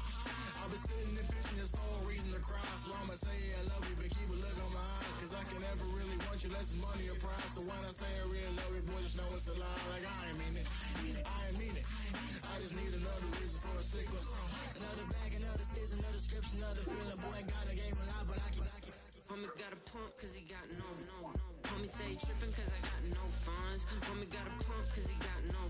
I've been sitting and pitching this for a reason to cry, so I'ma say I love you, but keep a look on my eye, cause I can never really want you unless it's money or prize. So when I say I really love you, boy, just know it's a lie. Like, I ain't mean it. I ain't mean it. I just need another reason for a sickle. Another bag, another season, another description, another feeling. Boy, got a game a lot, but I keep. Homie got a pump cause he got no. Homie stay tripping cause I got no funds. Homie got a pump cause he got no.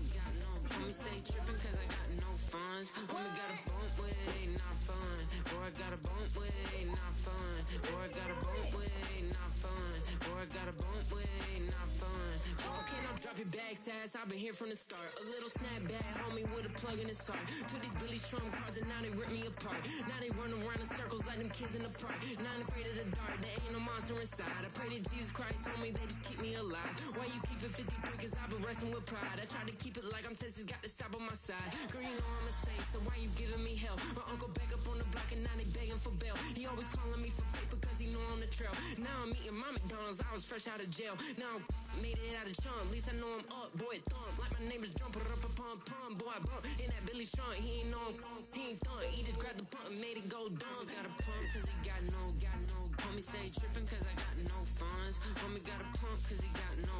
Homie stay tripping cause I got no funds. Homie got a bump with it, ain't not fun. Boy, I got a bump with it, ain't not fun. Boy, I got a bump with it, ain't not fun. Boy, I got a bump with it, ain't not fun. Okay, now drop your bag, sass. I've been here from the start. A little snapback, homie, with a plug in his heart. Took these Billy Strum cards and now they rip me apart. Now they run around in circles like them kids in the park. Not afraid of the dark, there ain't no monster inside. I pray to Jesus Christ, homie, they just keep me alive. Why you keep it 53? Cause I've been wrestling with pride. I try to keep it like I'm Texas, got the South on my side. Girl, you know I'm a saint, so why you giving me hell? My uncle back up on the block and now they begging for bail. He always calling me for paper cause he know I'm the trail. Now I'm eating my McDonald's, I was fresh out of jail. Now I'm made it out of chunk, at least I know I'm up, boy, thump. Like my name is Jumper up a pump, pump. Boy, I bump in that Billy Strong, he ain't know him, he ain't thump. He just grabbed the pump and made it go dumb. Got a pump cause he got no. Homie stay trippin' cause I got no funds. Homie got a pump cause he got no.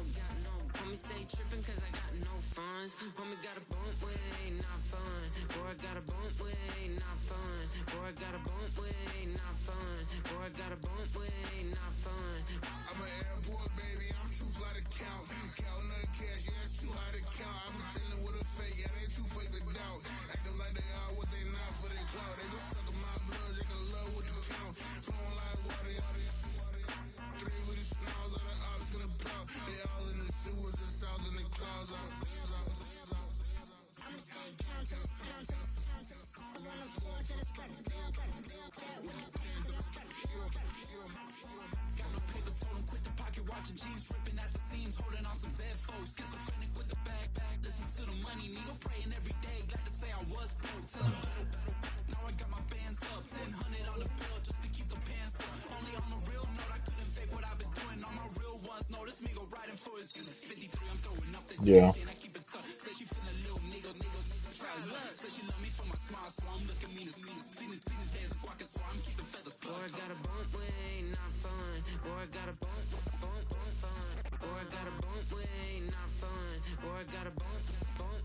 Homie stay trippin' cause I got no funds. Homie got a bump with ain't not fun. Boy, I got a bump with ain't not fun. Boy, I got a bump with ain't not fun. Boy, I got a bump with ain't not fun. I'm an airport baby, I'm too fly to count. Counting the cash, yeah, it's too high to count. I'm pretending with a fake, yeah, they too fake to doubt. Acting like they are what they not for their clout. They just suckin' my blood, they can love what you count. Flowing like water, three with the smiles, all the ops gonna pout. They all in the sewers, the south in the clouds. I'ma stay down to the sound, to the sound, to the sound. On the floor to the steps, bill, with the pants and the straps. Got no paper, told him quit the pocket watching jeans, ripping at the seams, holding on some bad foes. Schizophrenic with the bag, listen to the money, nigga praying every day. Glad to say I was broke, till I'm battle. Now I got my bands up, 1000 on the bill just to keep the pants up. Only on the real note, I couldn't fake what I've been doing. All my real ones know this nigga riding for his 53. I'm throwing up this and I keep it tough. Say she feeling little nigga, try love. Say she love me for my smile, so I'm looking mean as seen his days squawking, so I'm keeping feathers plucked. Boy, I got a bump with ain't not fun. Boy, I got a bump fun. Boy, I got a bump with ain't not fun. Boy, I got a bump fun.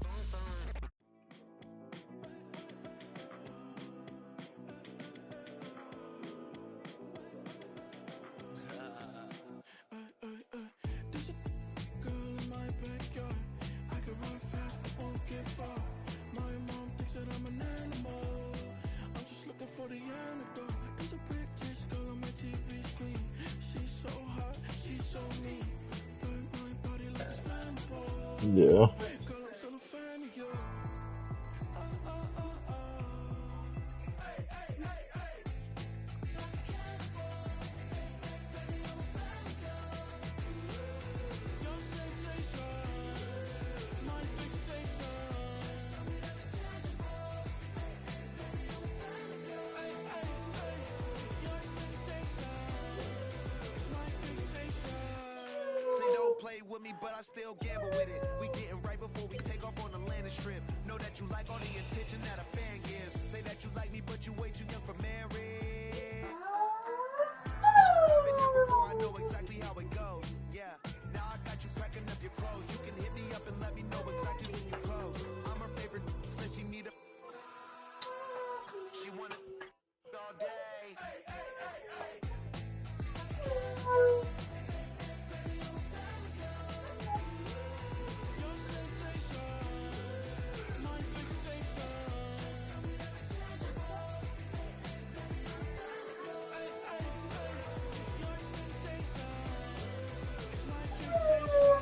There's a girl in my backyard. I can run fast but won't get far. My mom thinks that I'm an animal. I'm just looking for the antidote. There's a British girl on my TV screen. She's so hot, she's so mean. Burn my body like it's flammable. Yeah. Girl, I'm still a fan of you. Your sensation, my fixation. Your sensation is my fixation. Say don't play with me, but I still gamble with it. We getting right before we take off on the landing strip. Know that you like all the attention that a fan gives. Say that you like me, but you way too young for marriage. I've been here before, I know exactly how it goes. Yeah, now I got you packing up your clothes. You can hit me up and let me know exactly when you close. I'm her favorite, says she need a. She wanna all day. Your sensation, my fixation. Your sensation is my fixation.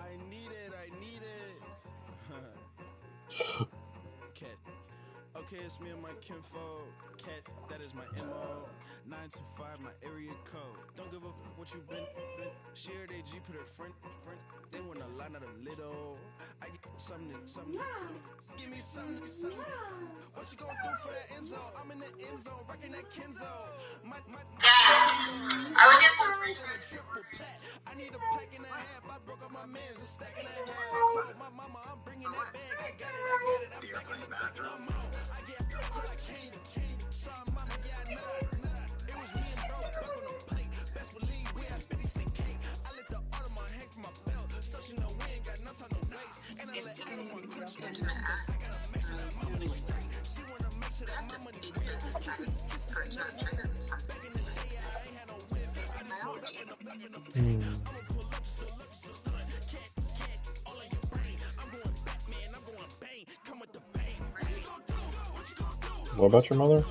I need it. Cat. Okay, it's me and my kinfolk. Cat, that is my MO. 925, my area code. Don't give a what you been. Shared AG, put her friend. They want a lot, not a little. I get something. Give me something. What you gonna do for that end zone? I'm in the end zone, wrecking that Kenzo. My I would get triple plat. I need a pack and a half. I broke up my mans, a stack and a half. I told my mama I'm bringing that bag. I got it. I'm back in the back and I'm on. I get till I can't. What about your mother?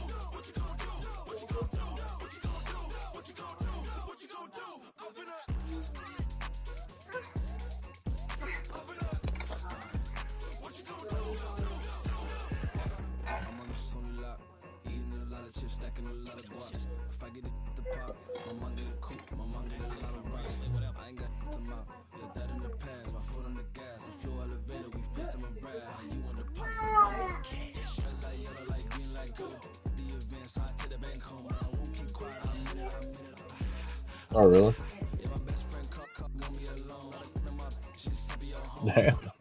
Oh, really? Damn.